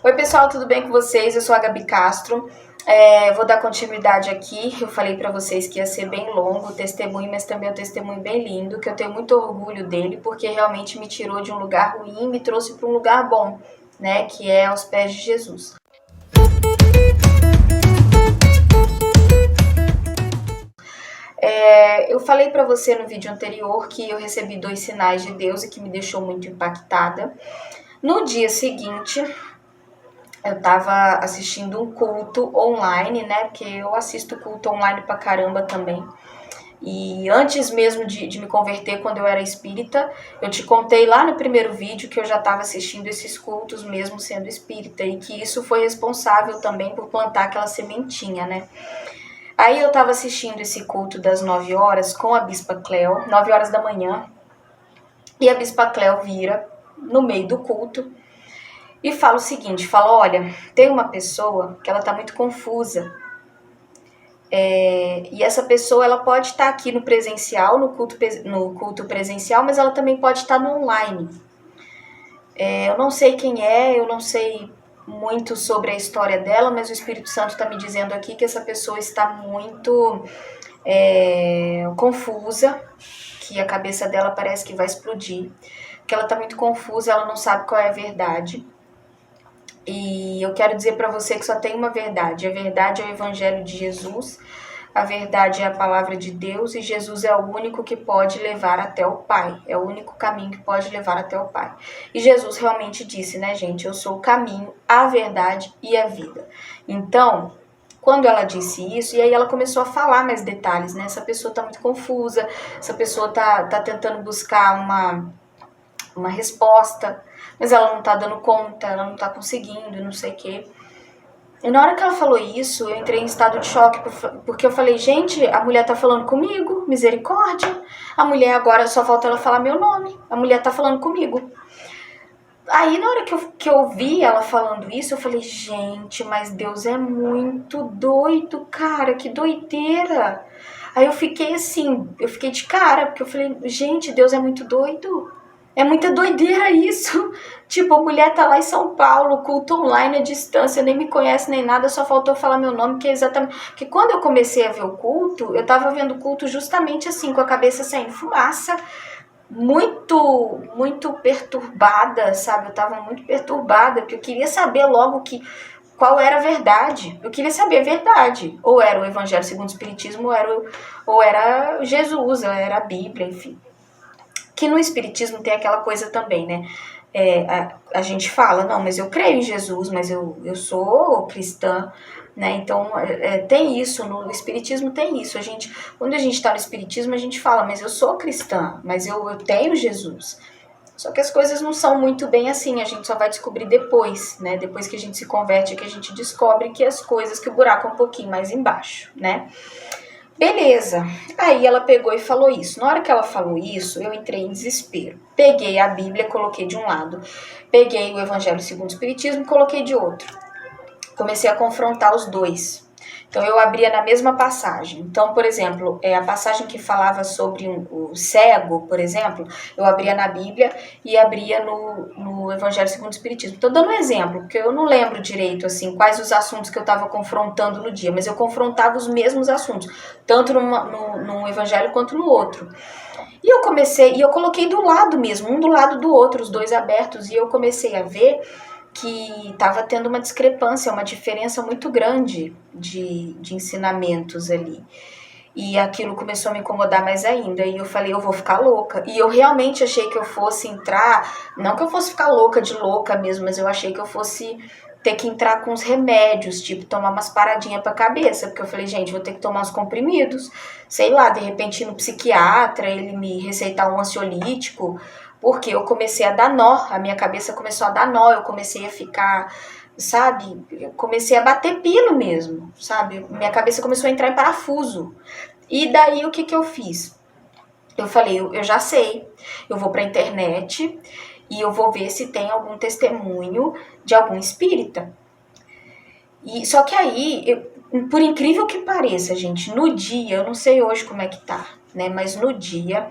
Oi pessoal, tudo bem com vocês? Eu sou a Gabi Castro. Vou dar continuidade aqui. Eu falei para vocês que ia ser bem longo o testemunho, mas também é um testemunho bem lindo, que eu tenho muito orgulho dele, porque realmente me tirou de um lugar ruim e me trouxe para um lugar bom, né? Que é aos pés de Jesus. Eu falei para você no vídeo anterior que eu recebi 2 sinais de Deus e que me deixou muito impactada. No dia seguinte, eu tava assistindo um culto online, né? Porque eu assisto culto online pra caramba também. E antes mesmo de me converter, quando eu era espírita, eu te contei lá no primeiro vídeo que eu já estava assistindo esses cultos mesmo sendo espírita. E que isso foi responsável também por plantar aquela sementinha, né? Aí eu tava assistindo esse culto das 9 horas com a Bispa Cleo, 9 horas da manhã. E a Bispa Cleo vira no meio do culto e fala o seguinte, fala, olha, tem uma pessoa que ela tá muito confusa. E essa pessoa, ela pode estar aqui no presencial, no culto presencial, mas ela também pode estar no online. Eu não sei quem é, eu não sei muito sobre a história dela, mas o Espírito Santo está me dizendo aqui que essa pessoa está muito confusa, que a cabeça dela parece que vai explodir, que ela está muito confusa, ela não sabe qual é a verdade. E eu quero dizer para você que só tem uma verdade. A verdade é o Evangelho de Jesus, a verdade é a palavra de Deus e Jesus é o único que pode levar até o Pai. É o único caminho que pode levar até o Pai. E Jesus realmente disse, né, gente? Eu sou o caminho, a verdade e a vida. Então, quando ela disse isso, e aí ela começou a falar mais detalhes, né? Essa pessoa tá muito confusa, essa pessoa tá tentando buscar uma resposta, mas ela não tá dando conta, ela não tá conseguindo, não sei o quê. E na hora que ela falou isso, eu entrei em estado de choque, porque eu falei, gente, a mulher tá falando comigo, misericórdia. A mulher agora só falta ela falar meu nome, a mulher tá falando comigo. Aí na hora que eu ouvi ela falando isso, eu falei, gente, mas Deus é muito doido, cara, que doideira. Aí eu fiquei assim, eu fiquei de cara, porque eu falei, gente, Deus é muito doido. É muita doideira isso. Tipo, a mulher tá lá em São Paulo, culto online à distância, nem me conhece nem nada, só faltou falar meu nome, que é exatamente... Porque quando eu comecei a ver o culto, eu tava vendo o culto justamente assim, com a cabeça saindo fumaça, muito perturbada, sabe? Eu tava muito perturbada, porque eu queria saber logo qual era a verdade. Eu queria saber a verdade. Ou era o Evangelho segundo o Espiritismo, ou era Jesus, ou era a Bíblia, enfim. Que no Espiritismo tem aquela coisa também, né? A gente fala, não, mas eu creio em Jesus, mas eu sou cristã, né? Então, tem isso, no Espiritismo tem isso. Quando a gente está no Espiritismo, a gente fala, mas eu sou cristã, mas eu tenho Jesus. Só que as coisas não são muito bem assim, a gente só vai descobrir depois, né? Depois que a gente se converte, é que a gente descobre que o buraco é um pouquinho mais embaixo, né? Beleza, aí ela pegou e falou isso. Na hora que ela falou isso, eu entrei em desespero. Peguei a Bíblia, coloquei de um lado. Peguei o Evangelho segundo o Espiritismo e coloquei de outro. Comecei a confrontar os dois. Então eu abria na mesma passagem. Então, por exemplo, a passagem que falava sobre o cego, por exemplo, eu abria na Bíblia e abria no Evangelho segundo o Espiritismo. Estou dando um exemplo, porque eu não lembro direito assim quais os assuntos que eu estava confrontando no dia, mas eu confrontava os mesmos assuntos, tanto num Evangelho quanto no outro. E eu coloquei do lado mesmo, um do lado do outro, os dois abertos, e eu comecei a ver que estava tendo uma discrepância, uma diferença muito grande de ensinamentos ali. E aquilo começou a me incomodar mais ainda. E eu falei, eu vou ficar louca. E eu realmente achei que eu fosse entrar, não que eu fosse ficar louca de louca mesmo, mas eu achei que eu fosse ter que entrar com os remédios, tipo, tomar umas paradinhas pra cabeça. Porque eu falei, gente, vou ter que tomar uns comprimidos. Sei lá, de repente ir no psiquiatra, ele me receitar um ansiolítico. Porque eu comecei a dar nó, a minha cabeça começou a dar nó, eu comecei a ficar, sabe, eu comecei a bater pino mesmo, sabe, minha cabeça começou a entrar em parafuso. E daí o que eu fiz? Eu falei, eu já sei, eu vou pra internet e eu vou ver se tem algum testemunho de algum espírita. Só que aí, por incrível que pareça, gente, no dia, eu não sei hoje como é que tá, né, mas no dia...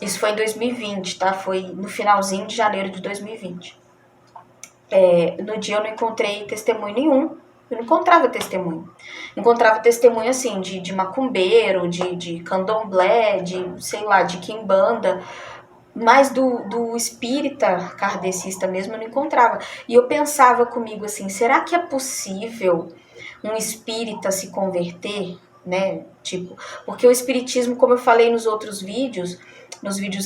Isso foi em 2020, tá? Foi no finalzinho de janeiro de 2020. No dia eu não encontrei testemunho nenhum. Eu não encontrava testemunho. Encontrava testemunho, assim, de macumbeiro, de candomblé, de, sei lá, de quimbanda. Mas do espírita kardecista mesmo eu não encontrava. E eu pensava comigo assim, será que é possível um espírita se converter, né? Tipo, porque o espiritismo, como eu falei nos vídeos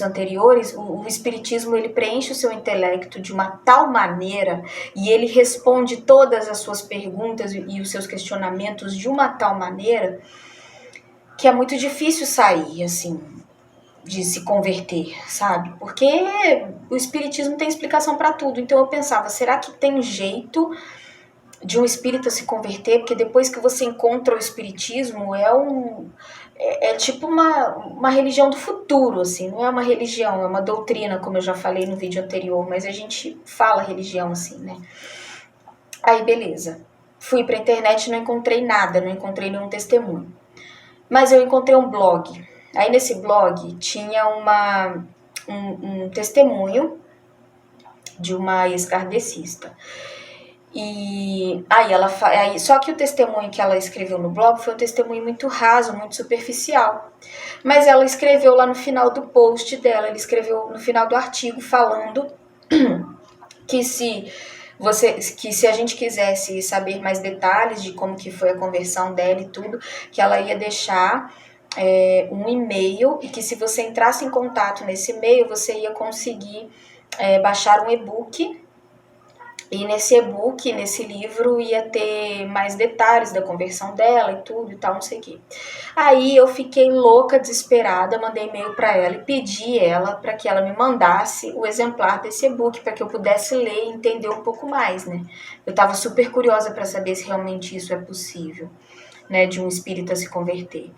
anteriores, o espiritismo ele preenche o seu intelecto de uma tal maneira e ele responde todas as suas perguntas e os seus questionamentos de uma tal maneira que é muito difícil sair, assim, de se converter, sabe? Porque o espiritismo tem explicação para tudo. Então eu pensava, será que tem jeito de um espírita se converter? Porque depois que você encontra o espiritismo, é tipo uma religião do futuro, assim. Não é uma religião, é uma doutrina, como eu já falei no vídeo anterior, mas a gente fala religião assim, né? Aí beleza. Fui pra internet e não encontrei nada, não encontrei nenhum testemunho. Mas eu encontrei um blog. Aí nesse blog tinha um testemunho de uma ex-kardecista. E aí só que o testemunho que ela escreveu no blog foi um testemunho muito raso, muito superficial. Mas ela escreveu lá no final do post dela, ela escreveu no final do artigo falando que se a gente quisesse saber mais detalhes de como que foi a conversão dela e tudo, que ela ia deixar um e-mail e que se você entrasse em contato nesse e-mail, você ia conseguir baixar um e-book. E nesse e-book, nesse livro, ia ter mais detalhes da conversão dela e tudo e tal, não sei o quê. Aí eu fiquei louca, desesperada, mandei e-mail para ela e pedi ela para que ela me mandasse o exemplar desse e-book para que eu pudesse ler e entender um pouco mais, né? Eu estava super curiosa para saber se realmente isso é possível, né, de um espírita se converter.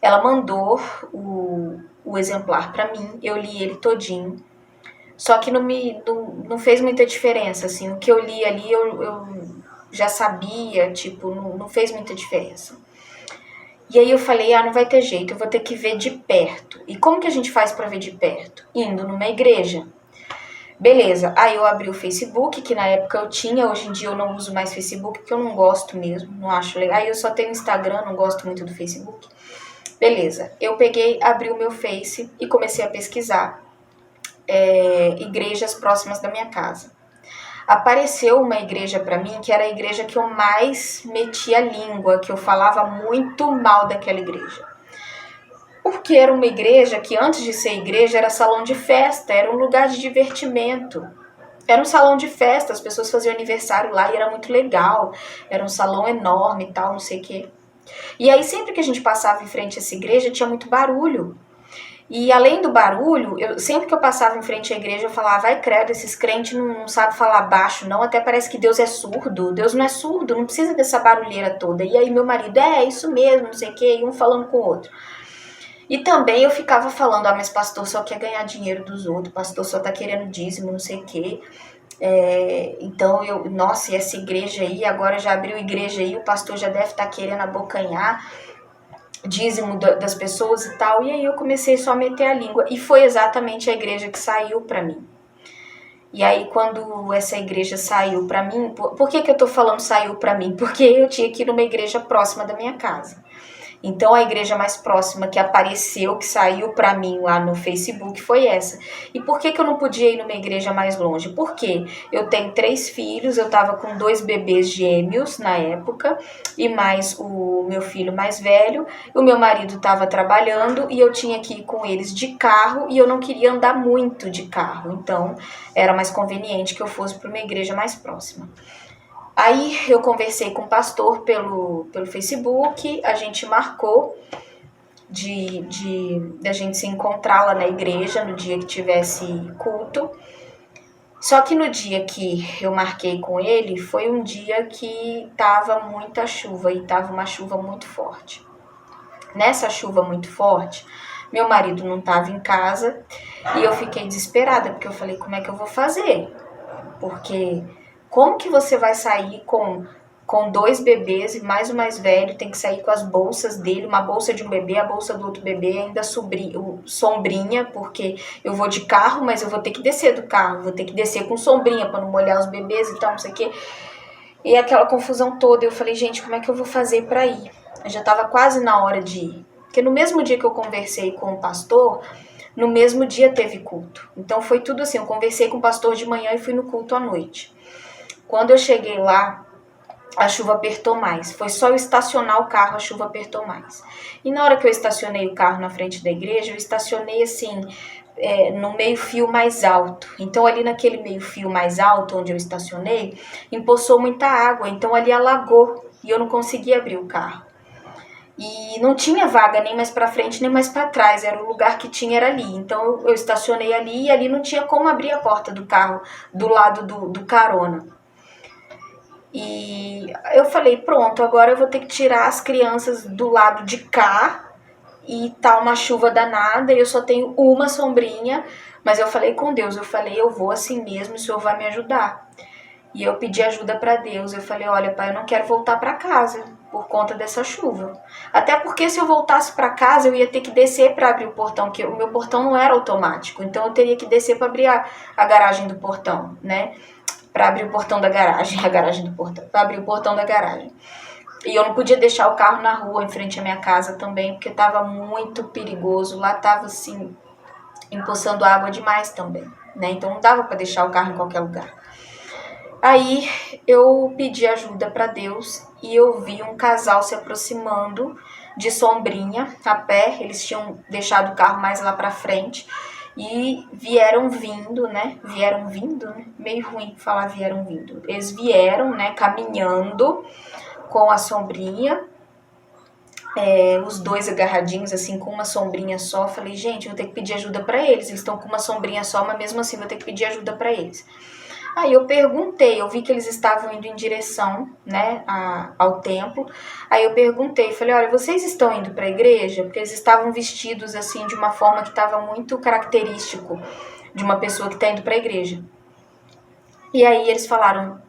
Ela mandou o exemplar para mim, eu li ele todinho. Só que não fez muita diferença, assim, o que eu li ali eu já sabia, tipo, não fez muita diferença. E aí eu falei, não vai ter jeito, eu vou ter que ver de perto. E como que a gente faz para ver de perto? Indo numa igreja. Beleza, aí eu abri o Facebook, que na época eu tinha, hoje em dia eu não uso mais Facebook, porque eu não gosto mesmo, não acho legal. Aí eu só tenho Instagram, não gosto muito do Facebook. Beleza, eu peguei, abri o meu Face e comecei a pesquisar igrejas próximas da minha casa. Apareceu uma igreja para mim que era a igreja que eu mais metia a língua, que eu falava muito mal daquela igreja. Porque era uma igreja que antes de ser igreja era salão de festa, era um lugar de divertimento. Era um salão de festa, as pessoas faziam aniversário lá e era muito legal. Era um salão enorme e tal, não sei o quê. E aí sempre que a gente passava em frente a essa igreja tinha muito barulho. E além do barulho, sempre que eu passava em frente à igreja, eu falava, vai credo, esses crentes não sabem falar baixo, não, até parece que Deus é surdo. Deus não é surdo, não precisa dessa barulheira toda. E aí meu marido, é isso mesmo, não sei o quê, e um falando com o outro. E também eu ficava falando, mas pastor só quer ganhar dinheiro dos outros, pastor só tá querendo dízimo, não sei o quê. Então nossa, e essa igreja aí, agora já abriu igreja aí, o pastor já deve estar querendo abocanhar dízimo das pessoas e tal, e aí eu comecei só a meter a língua, e foi exatamente a igreja que saiu pra mim. E aí quando essa igreja saiu pra mim, por que eu tô falando saiu pra mim? Porque eu tinha que ir numa igreja próxima da minha casa. Então a igreja mais próxima que apareceu, que saiu para mim lá no Facebook foi essa. E por que eu não podia ir numa igreja mais longe? Porque eu tenho 3 filhos, eu tava com 2 bebês gêmeos na época, e mais o meu filho mais velho, o meu marido tava trabalhando e eu tinha que ir com eles de carro e eu não queria andar muito de carro. Então era mais conveniente que eu fosse para uma igreja mais próxima. Aí eu conversei com o pastor pelo Facebook, a gente marcou de a gente se encontrar lá na igreja no dia que tivesse culto. Só que no dia que eu marquei com ele, foi um dia que tava muita chuva e tava uma chuva muito forte. Nessa chuva muito forte, meu marido não tava em casa e eu fiquei desesperada, porque eu falei, como é que eu vou fazer? Porque como que você vai sair com com 2 bebês e mais o mais velho tem que sair com as bolsas dele, uma bolsa de um bebê, a bolsa do outro bebê, ainda sombrinha, porque eu vou de carro, mas eu vou ter que descer do carro, vou ter que descer com sombrinha para não molhar os bebês e tal, não sei o quê. E aquela confusão toda, eu falei, gente, como é que eu vou fazer para ir? Eu já estava quase na hora de ir, porque no mesmo dia que eu conversei com o pastor, no mesmo dia teve culto. Então foi tudo assim, eu conversei com o pastor de manhã e fui no culto à noite. Quando eu cheguei lá, a chuva apertou mais. Foi só eu estacionar o carro, a chuva apertou mais. E na hora que eu estacionei o carro na frente da igreja, eu estacionei assim, no meio fio mais alto. Então ali naquele meio fio mais alto, onde eu estacionei, empoçou muita água. Então ali alagou e eu não conseguia abrir o carro. E não tinha vaga nem mais para frente, nem mais para trás. Era o lugar que tinha, era ali. Então eu estacionei ali e ali não tinha como abrir a porta do carro do lado do carona. E eu falei, pronto, agora eu vou ter que tirar as crianças do lado de cá e tá uma chuva danada e eu só tenho uma sombrinha, mas eu falei com Deus, eu falei, eu vou assim mesmo, o Senhor vai me ajudar. E eu pedi ajuda para Deus, eu falei, olha, pai, eu não quero voltar para casa por conta dessa chuva. Até porque se eu voltasse para casa, eu ia ter que descer para abrir o portão, porque o meu portão não era automático, então eu teria que descer para abrir a garagem do portão, né? Para abrir o portão da garagem, a garagem do portão, para abrir o portão da garagem. E eu não podia deixar o carro na rua, em frente à minha casa também, porque estava muito perigoso. Lá estava assim, empoçando água demais também, né? Então não dava para deixar o carro em qualquer lugar. Aí eu pedi ajuda para Deus e eu vi um casal se aproximando de sombrinha a pé. Eles tinham deixado o carro mais lá para frente. E vieram vindo, né? Meio ruim falar vieram vindo. Eles vieram, né? Caminhando com a sombrinha. Os 2 agarradinhos, assim, com uma sombrinha só. Falei, gente, vou ter que pedir ajuda pra eles. Eles estão com uma sombrinha só, mas mesmo assim vou ter que pedir ajuda pra eles. Aí eu perguntei, eu vi que eles estavam indo em direção, né, ao templo. Aí eu perguntei, falei, olha, vocês estão indo para a igreja? Porque eles estavam vestidos assim de uma forma que estava muito característico de uma pessoa que está indo para a igreja. E aí eles falaram,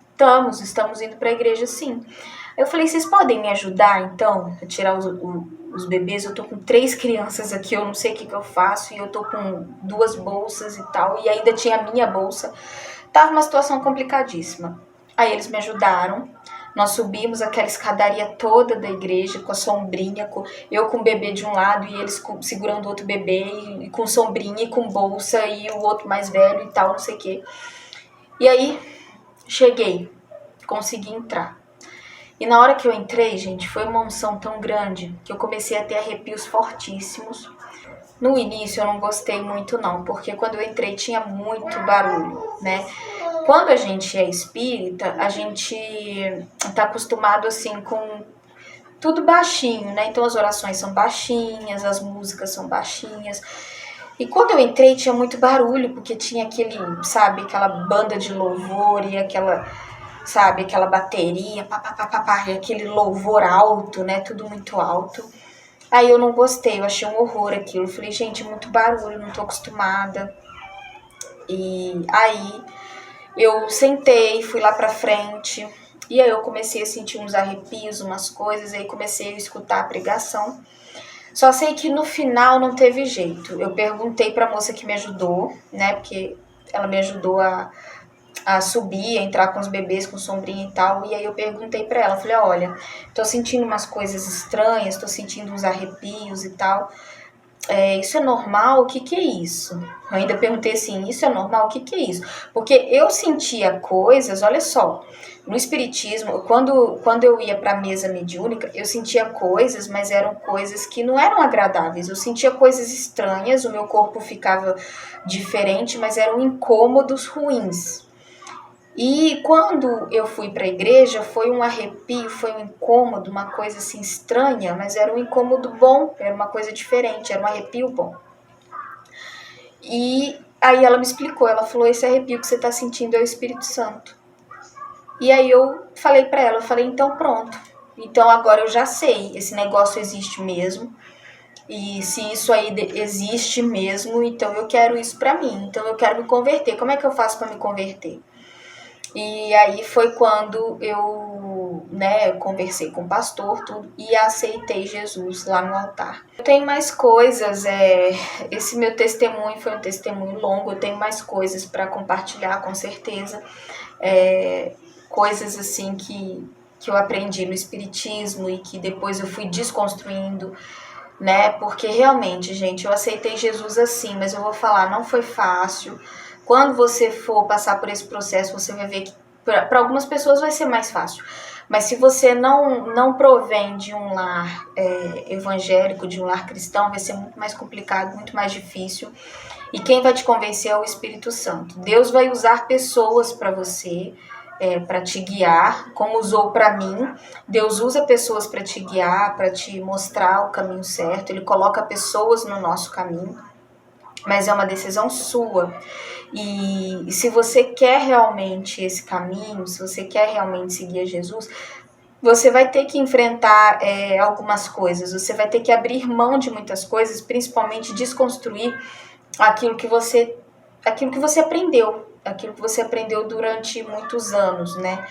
estamos indo para a igreja sim. Aí eu falei, vocês podem me ajudar então a tirar os bebês? Eu tô com 3 crianças aqui, eu não sei o que eu faço, e eu tô com 2 bolsas e tal, e ainda tinha a minha bolsa. Tava uma situação complicadíssima. Aí eles me ajudaram. Nós subimos aquela escadaria toda da igreja com a sombrinha, eu com o bebê de um lado e eles segurando o outro bebê, e com sombrinha e com bolsa, e o outro mais velho e tal, não sei o quê. E aí, cheguei, consegui entrar. E na hora que eu entrei, gente, foi uma unção tão grande que eu comecei a ter arrepios fortíssimos. No início eu não gostei muito não, porque quando eu entrei tinha muito barulho, né? Quando a gente é espírita, a gente tá acostumado assim com tudo baixinho, né? Então as orações são baixinhas, as músicas são baixinhas. E quando eu entrei tinha muito barulho, porque tinha aquele, sabe, aquela banda de louvor e aquela, sabe, aquela bateria, e aquele louvor alto, né? Tudo muito alto. Aí eu não gostei, eu achei um horror aquilo. Eu falei, gente, muito barulho, não tô acostumada. E aí eu sentei, fui lá pra frente. E aí eu comecei a sentir uns arrepios, umas coisas. Aí comecei a escutar a pregação. Só sei que no final não teve jeito. Eu perguntei pra moça que me ajudou, né? Porque ela me ajudou a subir, a entrar com os bebês, com sombrinha e tal. E aí eu perguntei pra ela, falei, olha, tô sentindo umas coisas estranhas, tô sentindo uns arrepios e tal. Isso é normal? O que é isso? Eu ainda perguntei assim, isso é normal? O que é isso? Porque eu sentia coisas, olha só, no espiritismo, quando eu ia pra mesa mediúnica, eu sentia coisas, mas eram coisas que não eram agradáveis. Eu sentia coisas estranhas, o meu corpo ficava diferente, mas eram incômodos ruins. E quando eu fui para a igreja, foi um arrepio, foi um incômodo, uma coisa assim estranha, mas era um incômodo bom, era uma coisa diferente, era um arrepio bom. E aí ela me explicou, ela falou, esse arrepio que você está sentindo é o Espírito Santo. E aí eu falei para ela, eu falei, então pronto, então agora eu já sei, esse negócio existe mesmo, e se isso aí existe mesmo, então eu quero isso para mim, então eu quero me converter. Como é que eu faço para me converter? E aí foi quando eu, né, conversei com o pastor, tudo, e aceitei Jesus lá no altar. Eu tenho mais coisas, esse meu testemunho foi um testemunho longo, eu tenho mais coisas para compartilhar, com certeza. Coisas assim que eu aprendi no espiritismo e que depois eu fui desconstruindo, né? Porque realmente, gente, eu aceitei Jesus assim, mas eu vou falar, não foi fácil. Quando você for passar por esse processo, você vai ver que para algumas pessoas vai ser mais fácil. Mas se você não provém de um lar evangélico, de um lar cristão, vai ser muito mais complicado, muito mais difícil. E quem vai te convencer é o Espírito Santo. Deus vai usar pessoas para você, para te guiar, como usou para mim. Deus usa pessoas para te guiar, para te mostrar o caminho certo. Ele coloca pessoas no nosso caminho, mas é uma decisão sua. E se você quer realmente esse caminho, se você quer realmente seguir a Jesus, você vai ter que enfrentar algumas coisas, você vai ter que abrir mão de muitas coisas, principalmente desconstruir aquilo que você aprendeu durante muitos anos, né?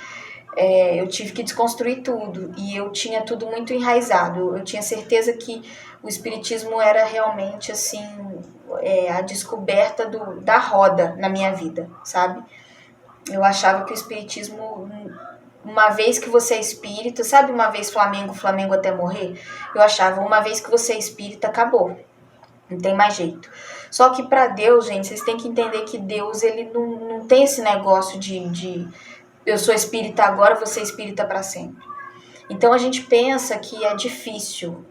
Eu tive que desconstruir tudo e eu tinha tudo muito enraizado. Eu tinha certeza que o espiritismo era realmente assim a descoberta da roda na minha vida, sabe? Eu achava que o espiritismo, uma vez que você é espírita, sabe, uma vez Flamengo até morrer, eu achava, uma vez que você é espírita, acabou, não tem mais jeito. Só que para Deus, gente, vocês têm que entender que Deus, ele não tem esse negócio de eu sou espírita agora, você é espírita para sempre. Então a gente pensa que é difícil,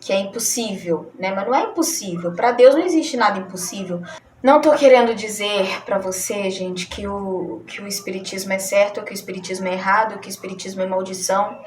que é impossível, né? Mas não é impossível. Para Deus não existe nada impossível. Não tô querendo dizer para você, gente, que o espiritismo é certo, ou que o espiritismo é errado, ou que o espiritismo é maldição.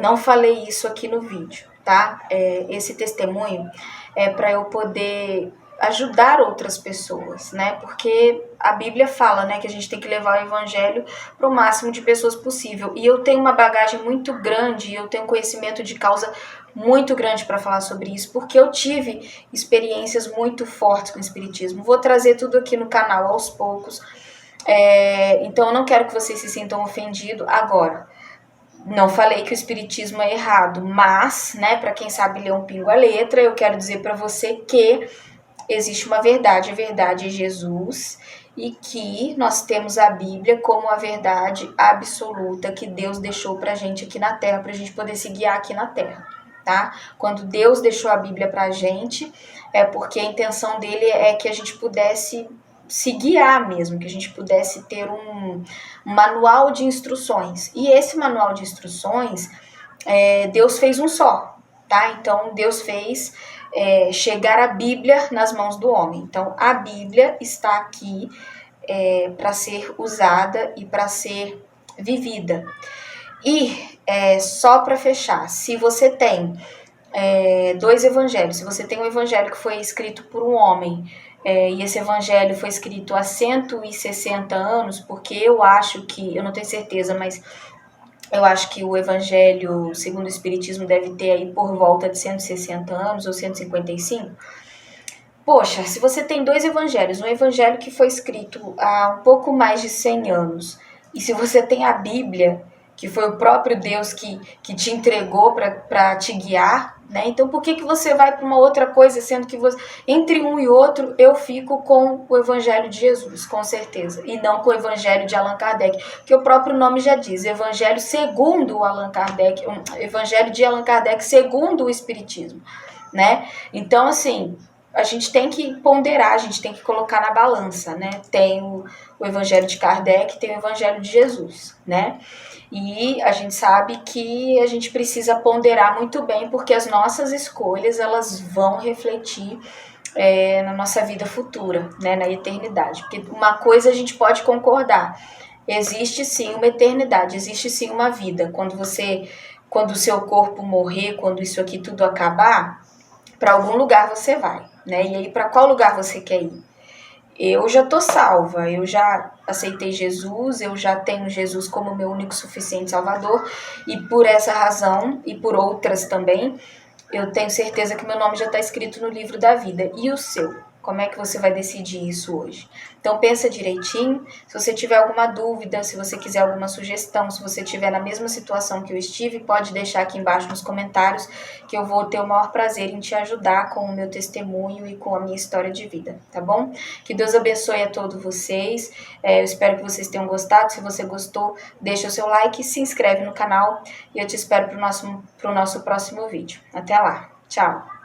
Não falei isso aqui no vídeo, tá? Esse testemunho é para eu poder ajudar outras pessoas, né? Porque a Bíblia fala, né, que a gente tem que levar o evangelho para o máximo de pessoas possível. E eu tenho uma bagagem muito grande, eu tenho conhecimento de causa muito grande para falar sobre isso, porque eu tive experiências muito fortes com o espiritismo. Vou trazer tudo aqui no canal aos poucos. Então eu não quero que vocês se sintam ofendidos agora. Não falei que o espiritismo é errado, mas, né, para quem sabe ler um pingo a letra, eu quero dizer para você que existe uma verdade, a verdade é Jesus, e que nós temos a Bíblia como a verdade absoluta que Deus deixou pra gente aqui na Terra, pra gente poder se guiar aqui na Terra, tá? Quando Deus deixou a Bíblia pra gente, é porque a intenção dele é que a gente pudesse se guiar mesmo, que a gente pudesse ter um manual de instruções. E esse manual de instruções, Deus fez um só, tá? Então, Deus fez chegar a Bíblia nas mãos do homem. Então, a Bíblia está aqui para ser usada e para ser vivida. E, só para fechar, se você tem dois evangelhos, se você tem um evangelho que foi escrito por um homem, e esse evangelho foi escrito há 160 anos, porque eu acho que, eu não tenho certeza, mas eu acho que o evangelho segundo o espiritismo deve ter aí por volta de 160 anos ou 155. Poxa, se você tem dois evangelhos, um evangelho que foi escrito há um pouco mais de 100 anos, e se você tem a Bíblia, que foi o próprio Deus que te entregou para te guiar, né? Então por que você vai para uma outra coisa, sendo que você, entre um e outro, eu fico com o evangelho de Jesus, com certeza, e não com o evangelho de Allan Kardec, que o próprio nome já diz, evangelho segundo Allan Kardec, evangelho de Allan Kardec segundo o espiritismo, né? Então, assim, a gente tem que ponderar, a gente tem que colocar na balança, né? Tem o evangelho de Kardec, tem o evangelho de Jesus, né? E a gente sabe que a gente precisa ponderar muito bem, porque as nossas escolhas, elas vão refletir na nossa vida futura, né? Na eternidade. Porque uma coisa a gente pode concordar, existe sim uma eternidade, existe sim uma vida. Quando o seu corpo morrer, quando isso aqui tudo acabar, para algum lugar você vai, né? E aí, para qual lugar você quer ir? Eu já tô salva, eu já aceitei Jesus, eu já tenho Jesus como meu único suficiente Salvador, e por essa razão, e por outras também, eu tenho certeza que meu nome já está escrito no livro da vida. E o seu? Como é que você vai decidir isso hoje? Então pensa direitinho. Se você tiver alguma dúvida, se você quiser alguma sugestão, se você estiver na mesma situação que eu estive, pode deixar aqui embaixo nos comentários que eu vou ter o maior prazer em te ajudar com o meu testemunho e com a minha história de vida, tá bom? Que Deus abençoe a todos vocês. Eu espero que vocês tenham gostado. Se você gostou, deixa o seu like, se inscreve no canal e eu te espero pro nosso próximo vídeo. Até lá. Tchau!